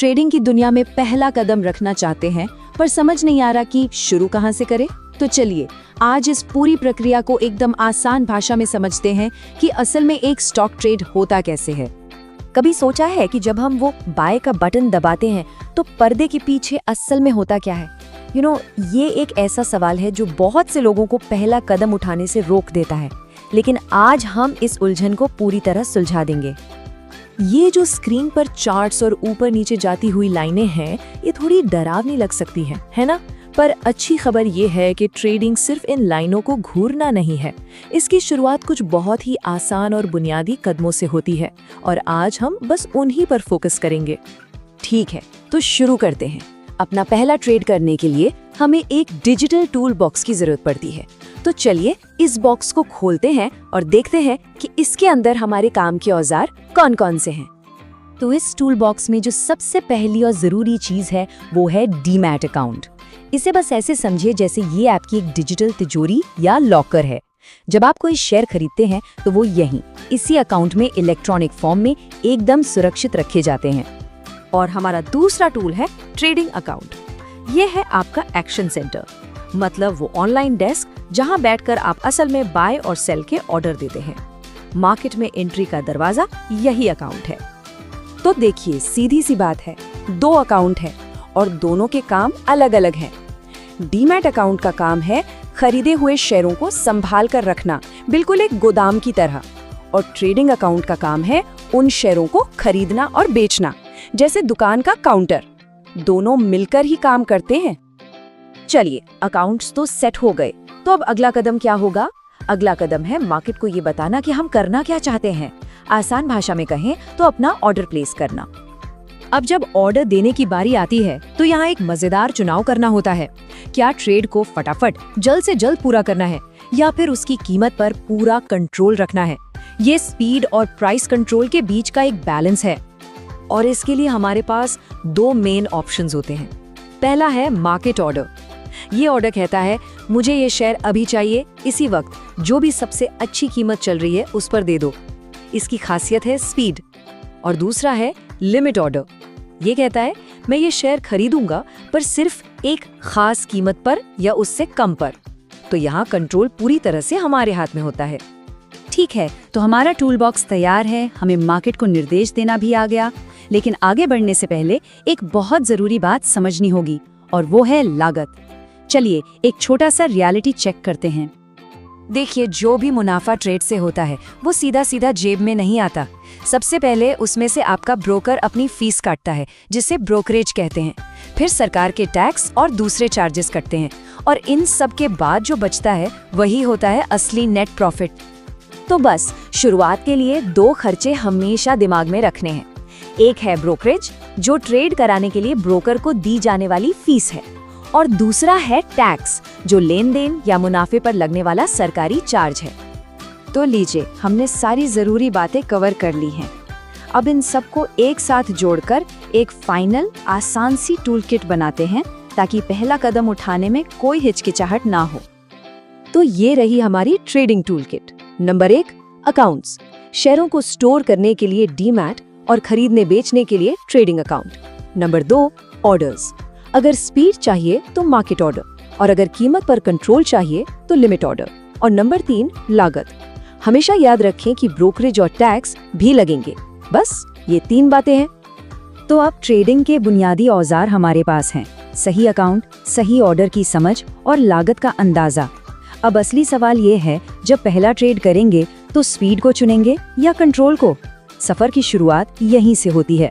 Trading की दुनिया में पहला कदम रखना चाहते हैं पर समझ नहीं आ रहा कि शुरू कहां से करें? तो चलिए आज इस पूरी प्रक्रिया को एकदम आसान भाषा में समझते हैं कि असल में एक स्टॉक ट्रेड होता कैसे है। कभी सोचा है कि जब हम वो बाय का बटन दबाते हैं तो पर्दे के पीछे असल में होता क्या है? ये एक ऐसा सवाल है जो बहुत से लोगों को पहला कदम उठाने से रोक देता है, लेकिन आज हम इस उलझन को पूरी तरह सुलझा देंगे। ये जो स्क्रीन पर चार्ट्स और ऊपर नीचे जाती हुई लाइनें हैं, ये थोड़ी डरावनी लग सकती हैं, है ना? पर अच्छी खबर ये है कि ट्रेडिंग सिर्फ इन लाइनों को घूरना नहीं है। इसकी शुरुआत कुछ बहुत ही आसान और बुनियादी कदमों से होती है और आज हम बस उन्हीं पर फोकस करेंगे। ठीक है, तो शुरू करते हैं। अपना पहला ट्रेड करने के लिए हमें एक डिजिटल टूल बॉक्स की जरूरत पड़ती है। तो चलिए इस बॉक्स को खोलते हैं और देखते हैं कि इसके अंदर हमारे काम के औजार कौन कौन से हैं। तो इस टूल बॉक्स में जो सबसे पहली और जरूरी चीज है वो है डीमैट अकाउंट। इसे बस ऐसे समझिए जैसे ये आपकी एक डिजिटल तिजोरी या लॉकर है। जब आप कोई शेयर खरीदते हैं तो वो यहीं इसी अकाउंट में इलेक्ट्रॉनिक फॉर्म में एकदम सुरक्षित रखे जाते हैं। और हमारा दूसरा टूल है ट्रेडिंग अकाउंट। ये है आपका एक्शन सेंटर, मतलब वो ऑनलाइन डेस्क जहां बैठकर आप असल में बाय और सेल के ऑर्डर देते हैं। मार्केट में एंट्री का दरवाजा यही अकाउंट है। तो देखिए सीधी सी बात है, 2 अकाउंट है और दोनों के काम अलग अलग हैं। डीमैट अकाउंट का काम है खरीदे हुए शेयरों को संभाल कर रखना, बिल्कुल एक गोदाम की तरह। और ट्रेडिंग अकाउंट का काम है उन शेयरों को खरीदना और बेचना, जैसे दुकान का काउंटर। दोनों मिलकर ही काम करते हैं। चलिए अकाउंट्स तो सेट हो गए, तो अब अगला कदम क्या होगा? अगला कदम है मार्केट को ये बताना कि हम करना क्या चाहते हैं। आसान भाषा में कहें तो अपना ऑर्डर प्लेस करना। अब जब ऑर्डर देने की बारी आती है तो यहाँ एक मजेदार चुनाव करना होता है। क्या ट्रेड को फटाफट जल्द से जल्द पूरा करना है या फिर उसकी कीमत पर पूरा कंट्रोल रखना है? ये स्पीड और प्राइस कंट्रोल के बीच का एक बैलेंस है और इसके लिए हमारे पास 2 मेन ऑप्शंस होते हैं। पहला है मार्केट ऑर्डर। ये ऑर्डर कहता है मुझे ये शेयर अभी चाहिए, इसी वक्त, जो भी सबसे अच्छी कीमत चल रही है उस पर दे दो। इसकी खासियत है स्पीड। और दूसरा है लिमिट ऑर्डर। ये कहता है मैं ये शेयर खरीदूंगा पर सिर्फ एक खास कीमत पर या उससे कम पर। तो यहाँ कंट्रोल पूरी तरह से हमारे हाथ में होता है। ठीक है, तो हमारा टूल बॉक्स तैयार है, हमें मार्केट को निर्देश देना भी आ गया। लेकिन आगे बढ़ने से पहले एक बहुत जरूरी बात समझनी होगी और वो है लागत। चलिए एक छोटा सा रियलिटी चेक करते हैं। देखिए जो भी मुनाफा ट्रेड से होता है वो सीधा सीधा जेब में नहीं आता। सबसे पहले उसमें से आपका ब्रोकर अपनी फीस काटता है, जिसे ब्रोकरेज कहते हैं। फिर सरकार के टैक्स और दूसरे चार्जेस कटते हैं और इन सब के बाद जो बचता है वही होता है असली नेट प्रॉफिट। तो बस शुरुआत के लिए 2 खर्चे हमेशा दिमाग में रखने हैं। एक है ब्रोकरेज, जो ट्रेड कराने के लिए ब्रोकर को दी जाने वाली फीस है, और दूसरा है टैक्स, जो लेन देन या मुनाफे पर लगने वाला सरकारी चार्ज है। तो लीजिए हमने सारी जरूरी बातें कवर कर ली हैं। अब इन सबको एक साथ जोड़कर एक फाइनल आसान सी टूल किट बनाते हैं ताकि पहला कदम उठाने में कोई हिचकिचाहट ना हो। तो ये रही हमारी trading tool kit. Number 1 accounts, शेयरों को स्टोर करने के लिए डीमैट और खरीदने बेचने के लिए ट्रेडिंग अकाउंट। नंबर 2 ऑर्डर्स, अगर स्पीड चाहिए तो मार्केट ऑर्डर और अगर कीमत पर कंट्रोल चाहिए तो लिमिट ऑर्डर। और नंबर 3 लागत, हमेशा याद रखें कि ब्रोकरेज और टैक्स भी लगेंगे। बस ये 3 बातें हैं। तो अब ट्रेडिंग के बुनियादी औजार हमारे पास हैं, सही अकाउंट, सही ऑर्डर की समझ और लागत का अंदाजा। अब असली सवाल ये है, जब पहला ट्रेड करेंगे तो स्पीड को चुनेंगे या कंट्रोल को? सफर की शुरुआत यहीं से होती है।